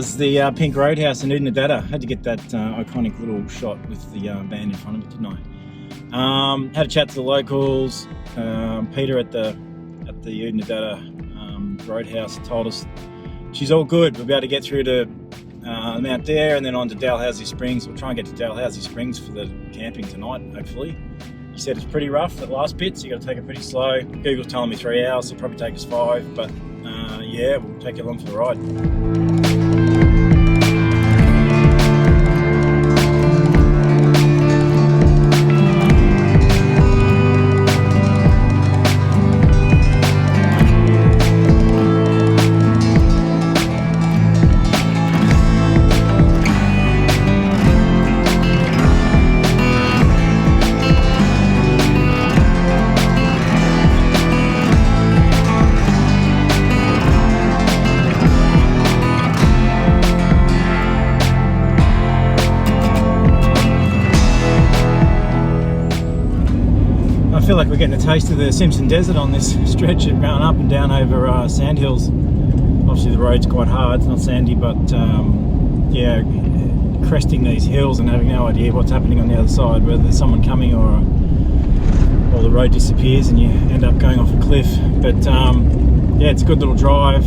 was the Pink Roadhouse in Oodnadatta. Had to get that iconic little shot with the band in front of it, didn't I? Had a chat to the locals. Peter at the Oodnadatta Roadhouse told us she's all good. We'll be able to get through to Mount Dare and then on to Dalhousie Springs. We'll try and get to Dalhousie Springs for the camping tonight, hopefully. He said it's pretty rough, that last bit, so you got to take it pretty slow. Google's telling me 3 hours, so it'll probably take us 5, but yeah, we'll take you along for the ride. I feel like we're getting a taste of the Simpson Desert on this stretch of going up and down over sandhills. Obviously the road's quite hard, it's not sandy, but yeah, cresting these hills and having no idea what's happening on the other side, whether there's someone coming or the road disappears and you end up going off a cliff. But yeah, it's a good little drive.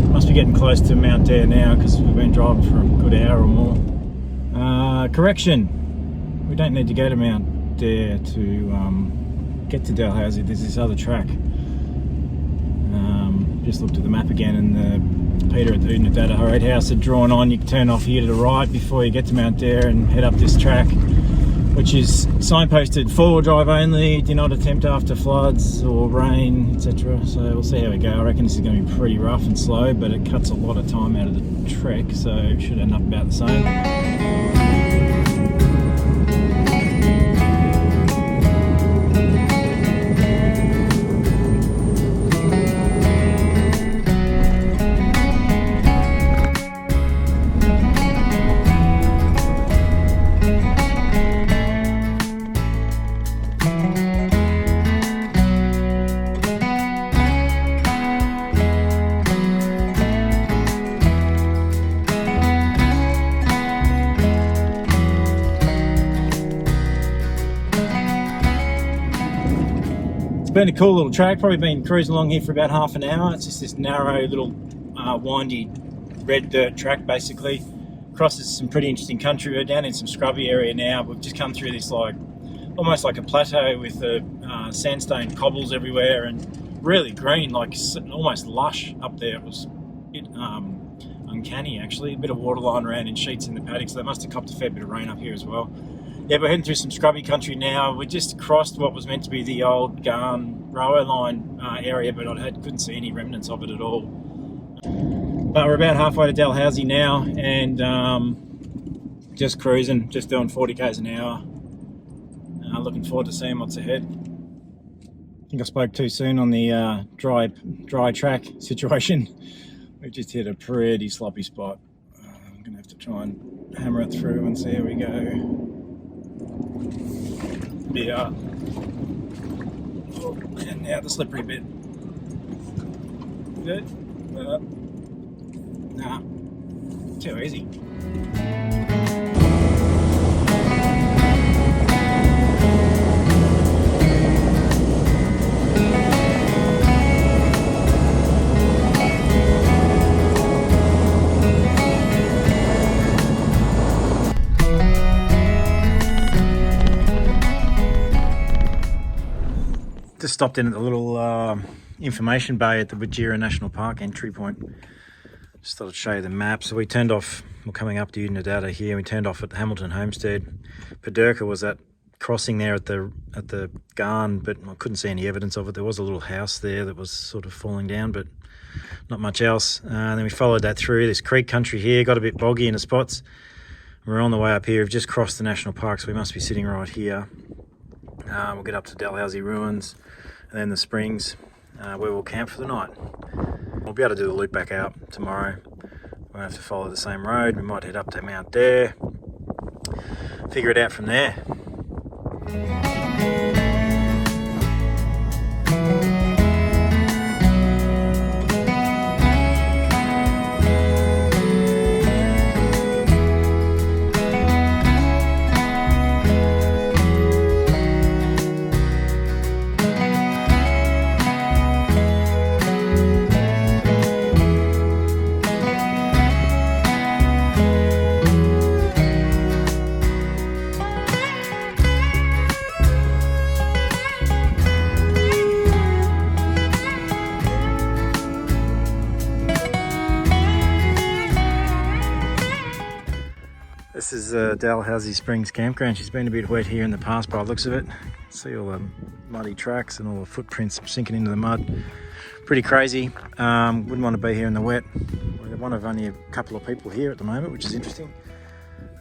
Must be getting close to Mount Dare now because we've been driving for a good hour or more. Correction, we don't need to go to Mount Dare to get to Dalhousie. There's this other track. Just looked at the map again, and Peter at the Oodnadatta Roadhouse had drawn on. You can turn off here to the right before you get to Mount Dare and head up this track, which is signposted 4-wheel drive only, do not attempt after floods or rain, etc. So we'll see how we go. I reckon this is going to be pretty rough and slow, but it cuts a lot of time out of the trek, so it should end up about the same. It's been a cool little track, probably been cruising along here for about half an hour. It's just this narrow little windy red dirt track basically. Crosses some pretty interesting country. We're down in some scrubby area now. We've just come through this like almost like a plateau with the sandstone cobbles everywhere and really green, like almost lush up there. It was a bit uncanny actually. A bit of water lying around in sheets in the paddock, so they must have copped a fair bit of rain up here as well. Yeah, we're heading through some scrubby country now. We just crossed what was meant to be the old Garn railway line area, but couldn't see any remnants of it at all. But we're about halfway to Dalhousie now, and just cruising, just doing 40 k's an hour. Looking forward to seeing what's ahead. I think I spoke too soon on the dry track situation. We've just hit a pretty sloppy spot. I'm going to have to try and hammer it through and see how we go. Yeah. Oh, and now the slippery bit. Good. Nah, too easy. Just stopped in at the little information bay at the Wajira National Park entry point. Just thought I'd show you the map. So we turned off, we're coming up to Oodnadatta here, we turned off at Hamilton Homestead. Paderka was that crossing there at the Garn, but I couldn't see any evidence of it. There was a little house there that was sort of falling down, but not much else. Then we followed that through this creek country here, got a bit boggy in the spots. We're on the way up here, we've just crossed the national park, so we must be sitting right here. We'll get up to Dalhousie Ruins and then the Springs, where we'll camp for the night. We'll be able to do the loop back out tomorrow. We won't have to follow the same road. We might head up to Mount Dare, figure it out from there. This is Dalhousie Springs Campground. She's been a bit wet here in the past by the looks of it. See all the muddy tracks and all the footprints sinking into the mud. Pretty crazy. Wouldn't want to be here in the wet. We're one of only a couple of people here at the moment, which is interesting.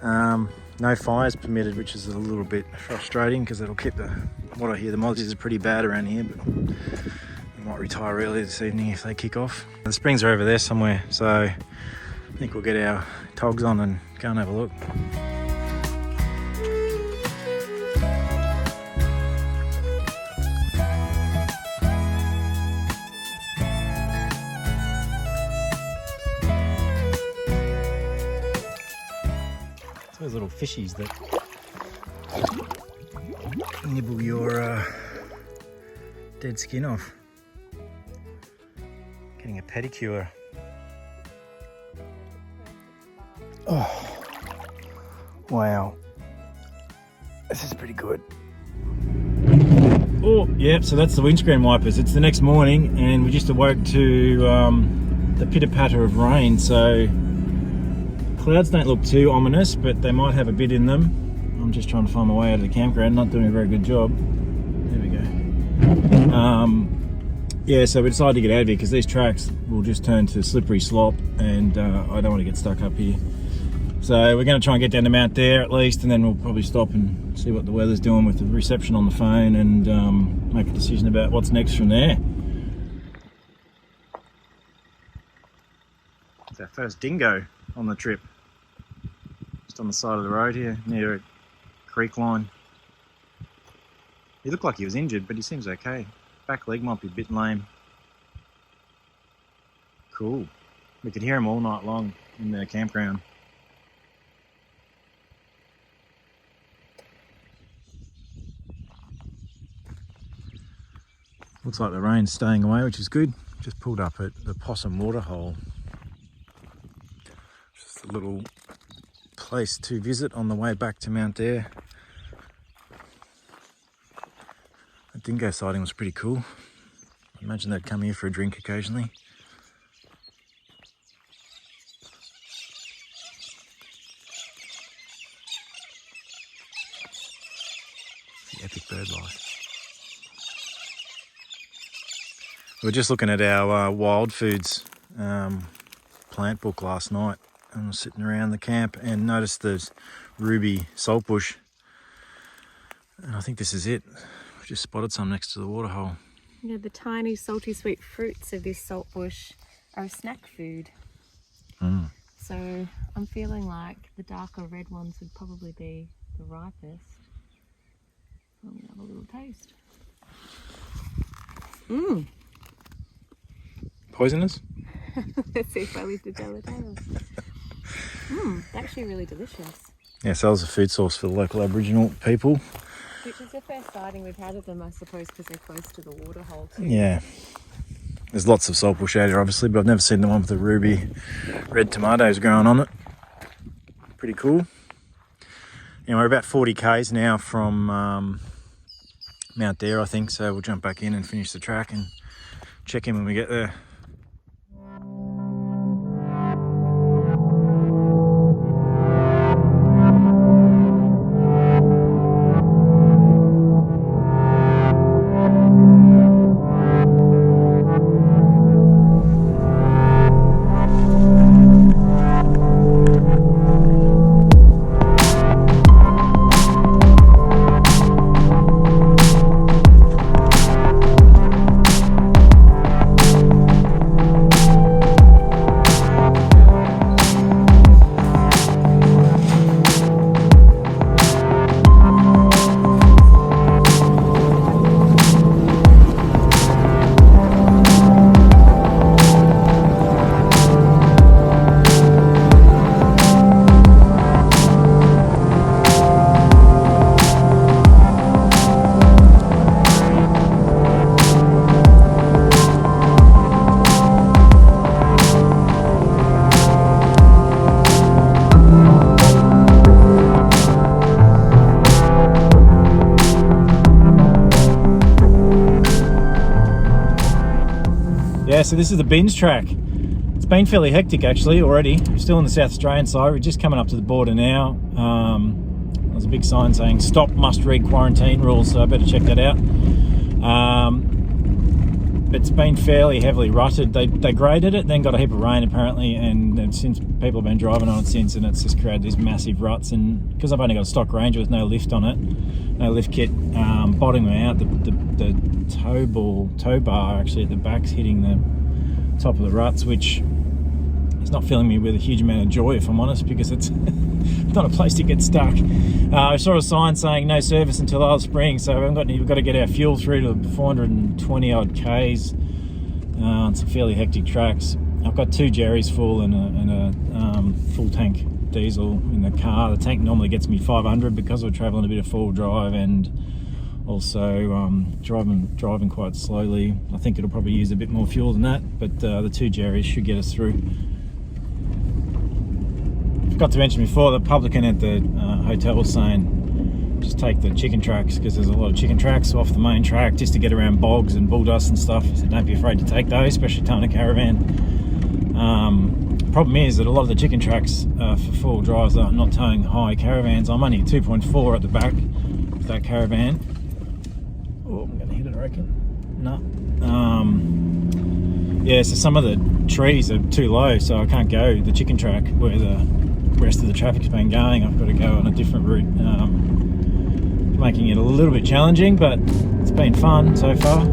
No fires permitted, which is a little bit frustrating because it'll keep what I hear, the Mozzies are pretty bad around here, but I might retire early this evening if they kick off. The springs are over there somewhere, so I think we'll get our togs on and go and have a look. Those little fishies that nibble your dead skin off. Getting a pedicure. Oh, wow. This is pretty good. Oh, yep, so that's the windscreen wipers. It's the next morning and we just awoke to the pitter-patter of rain, so clouds don't look too ominous, but they might have a bit in them. I'm just trying to find my way out of the campground, not doing a very good job. There we go. Yeah, so we decided to get out of here because these tracks will just turn to slippery slop and I don't want to get stuck up here. So we're going to try and get down to Mount Dare at least, and then we'll probably stop and see what the weather's doing with the reception on the phone and make a decision about what's next from there. It's our first dingo on the trip. Just on the side of the road here, near a creek line. He looked like he was injured, but he seems okay. Back leg might be a bit lame. Cool. We could hear him all night long in the campground. Looks like the rain's staying away, which is good. Just pulled up at the Possum Waterhole. Just a little place to visit on the way back to Mount Dare. The dingo sighting was pretty cool. I imagine they'd come here for a drink occasionally. The epic bird life. We were just looking at our wild foods plant book last night, and I was sitting around the camp and noticed there's ruby saltbush, and I think this is it. We've just spotted some next to the waterhole. Yeah, the tiny salty sweet fruits of this saltbush are a snack food. So I'm feeling like the darker red ones would probably be the ripest. I'm gonna have a little taste. Poisonous? Let's see if I leave to tell the tale. Actually really delicious. Yeah, so that was a food source for the local Aboriginal people. Which is the first sighting we've had of them, I suppose, because they're close to the waterhole too. Yeah. There's lots of saltbush out here, obviously, but I've never seen the one with the ruby red tomatoes growing on it. Pretty cool. And we're about 40 k's now from Mount Dare, I think, so we'll jump back in and finish the track and check in when we get there. Yeah, so this is the Binns track. It's been fairly hectic actually already. We're still on the South Australian side. We're just coming up to the border now. There's a big sign saying stop, must read quarantine rules, so I better check that out. It's been fairly heavily rutted. They graded it, then got a heap of rain apparently, and since people have been driving on it since, and it's just created these massive ruts. And because I've only got a stock Ranger with no lift on it, no lift kit, bottoming out, the tow bar actually at the back's hitting the top of the ruts, which is not filling me with a huge amount of joy, if I'm honest, because it's not a place to get stuck. I saw a sign saying no service until Isle Spring, so we've got to get our fuel through to 420 odd k's on some fairly hectic tracks. I've got 2 jerrys full and a full tank diesel in the car. The tank normally gets me 500 because we're traveling a bit of four-wheel drive and also driving quite slowly. I think it'll probably use a bit more fuel than that, but the 2 jerrys should get us through. Forgot to mention before, the publican at the hotel was saying just take the chicken tracks, because there's a lot of chicken tracks off the main track just to get around bogs and bull dust and stuff. So don't be afraid to take those, especially towing a caravan. Problem is that a lot of the chicken tracks for four-wheel drives are not towing high caravans. I'm only 2.4 at the back of that caravan. Oh, I'm gonna hit it, I reckon. No. Yeah, so some of the trees are too low, so I can't go the chicken track where the rest of the traffic's been going. I've got to go on a different route, making it a little bit challenging, but it's been fun so far.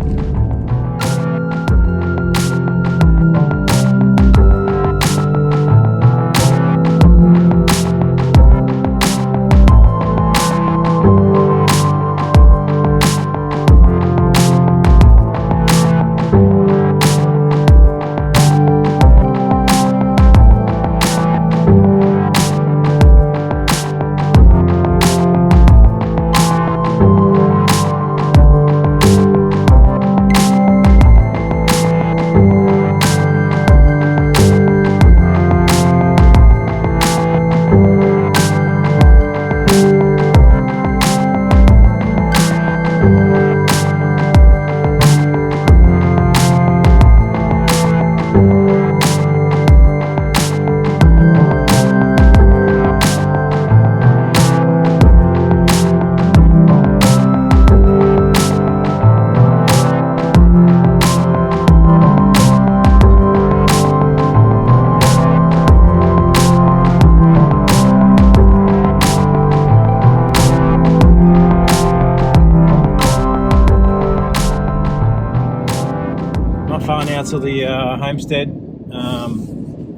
Far now to the homestead.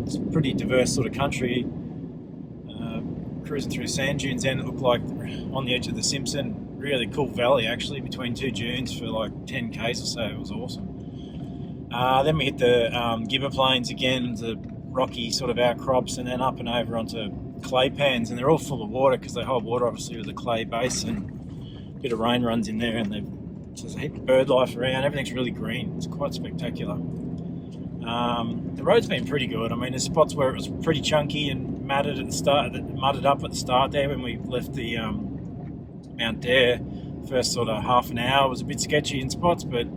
It's a pretty diverse sort of country. Cruising through sand dunes, and it looked like on the edge of the Simpson. Really cool valley actually between 2 dunes for like 10 k's or so. It was awesome. Then we hit the Gibber Plains again, the rocky sort of outcrops, and then up and over onto clay pans, and they're all full of water because they hold water obviously with a clay base, and a bit of rain runs in there, and there's a heap of bird life around. Everything's really green. It's quite spectacular. The road's been pretty good. I mean, there's spots where it was pretty chunky and mudded up at the start there when we left the Mount Dare. First sort of half an hour was a bit sketchy in spots, but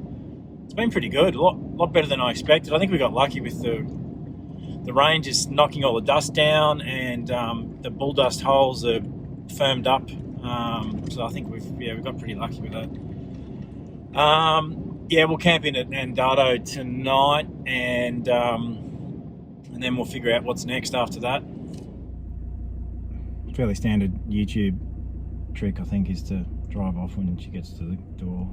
it's been pretty good. A lot better than I expected. I think we got lucky with the rain just knocking all the dust down, and the bull dust holes are firmed up. So I think we've got pretty lucky with that. Yeah, we'll camp in at Oodnadatta tonight, and then we'll figure out what's next after that. Fairly standard YouTube trick, I think, is to drive off when she gets to the door.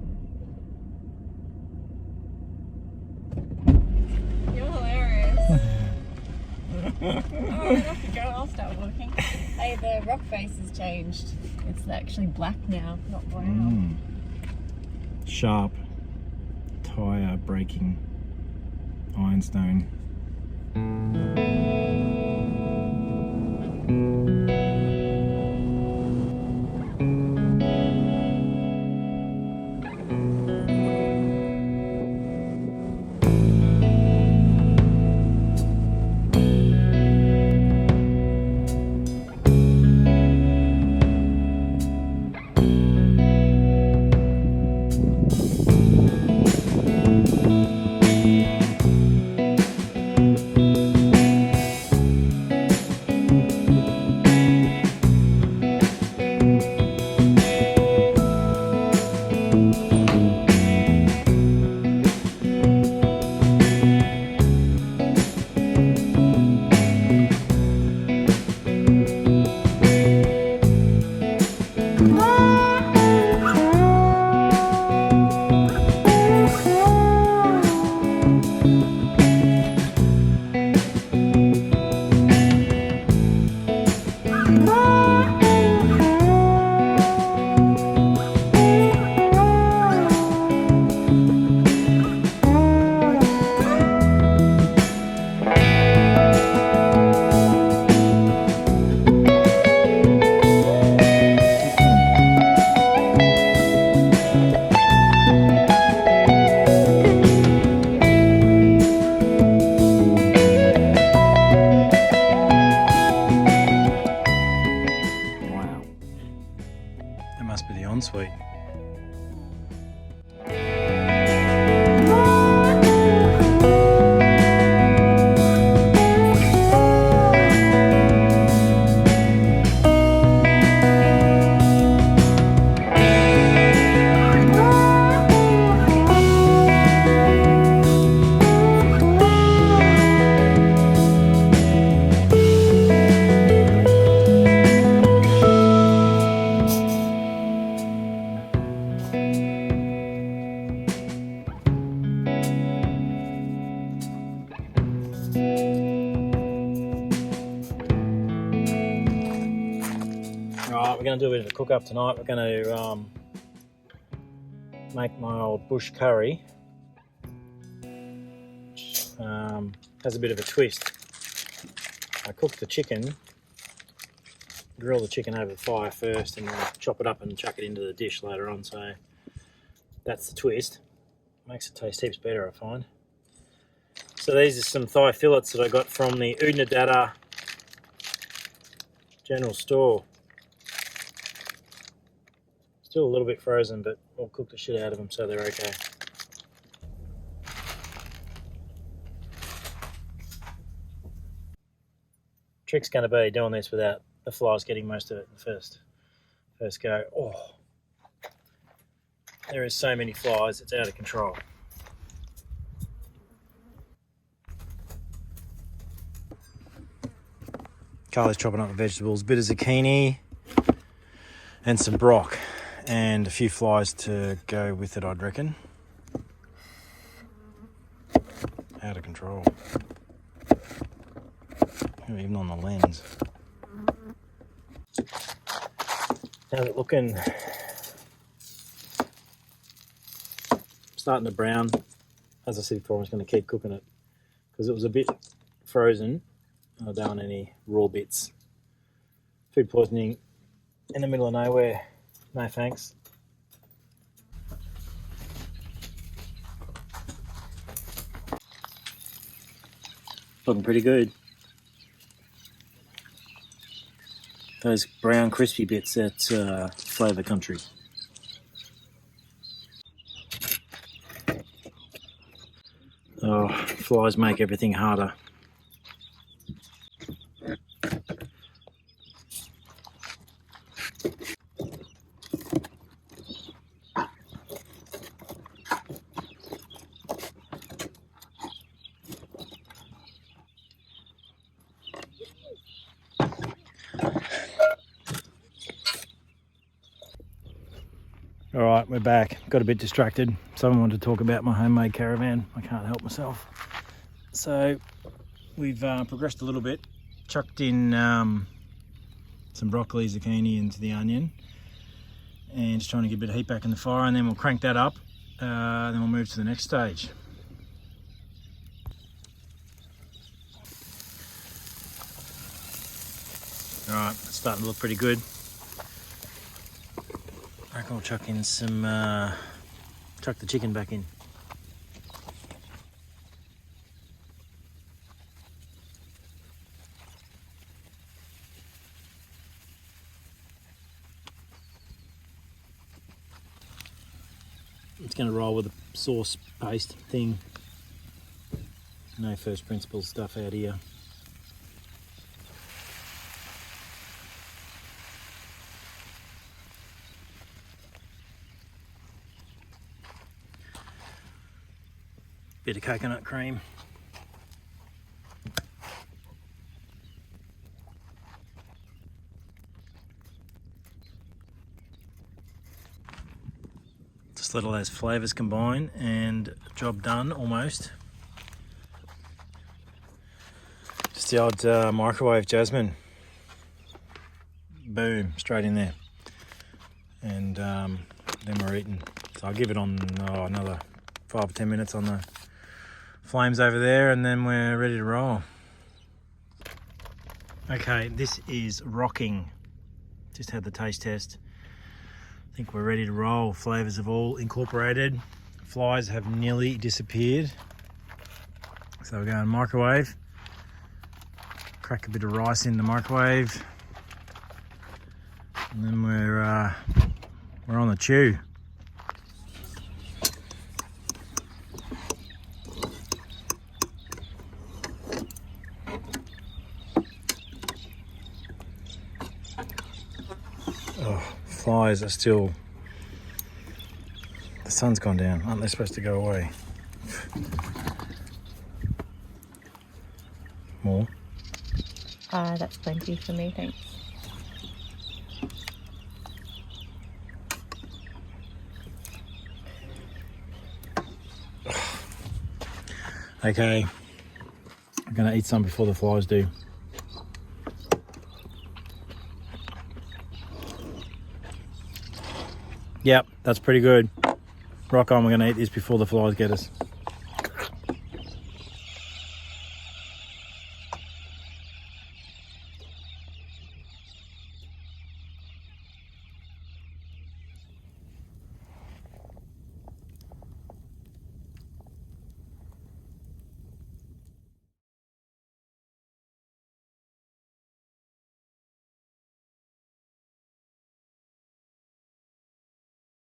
You're hilarious. Oh, I have to go. I'll start walking. Hey, the rock face has changed. It's actually black now, not brown. Sharp tyre braking ironstone. beyond sweet. Right, we're going to do a bit of a cook up tonight. We're going to make my old bush curry, which has a bit of a twist. I cook the chicken, grill the chicken over the fire first, and then chop it up and chuck it into the dish later on. So that's the twist. Makes it taste heaps better, I find. So these are some thigh fillets that I got from the Oodnadatta general store. Still a little bit frozen, but we'll cook the shit out of them so they're okay. Trick's going to be doing this without the flies getting most of it in the first go. Oh, there is so many flies, it's out of control. Carly's chopping up the vegetables, a bit of zucchini and some brock. And a few flies to go with it, I'd reckon. Out of control. Even on the lens. How's it looking? Starting to brown. As I said before, I'm just going to keep cooking it because it was a bit frozen. I don't want any raw bits. Food poisoning in the middle of nowhere. No thanks. Looking pretty good. Those brown crispy bits, that's flavour country. Oh, flies make everything harder. All right, we're back. Got a bit distracted. Someone wanted to talk about my homemade caravan. I can't help myself. So we've progressed a little bit. Chucked in some broccoli, zucchini into the onion. And just trying to get a bit of heat back in the fire, and then we'll crank that up. Then we'll move to the next stage. All right, it's starting to look pretty good. I reckon we'll chuck in some, chuck the chicken back in. It's going to roll with the sauce paste thing. No first principles stuff out here. Bit of coconut cream. Just let all those flavours combine and job done almost. Just the odd microwave jasmine. Boom, straight in there. And then we're eating. So I'll give it on another 5 or 10 minutes on the flames over there, and then we're ready to roll. Okay, this is rocking. Just had the taste test. I think we're ready to roll. Flavours have all incorporated. Flies have nearly disappeared. So we're going microwave. Crack a bit of rice in the microwave. And then we're We're on the chew. Oh, flies are still... The sun's gone down. Aren't they supposed to go away? More? That's plenty for me, thanks. Okay, I'm gonna eat some before the flies do. Yep, that's pretty good. Rock on, we're gonna eat this before the flies get us.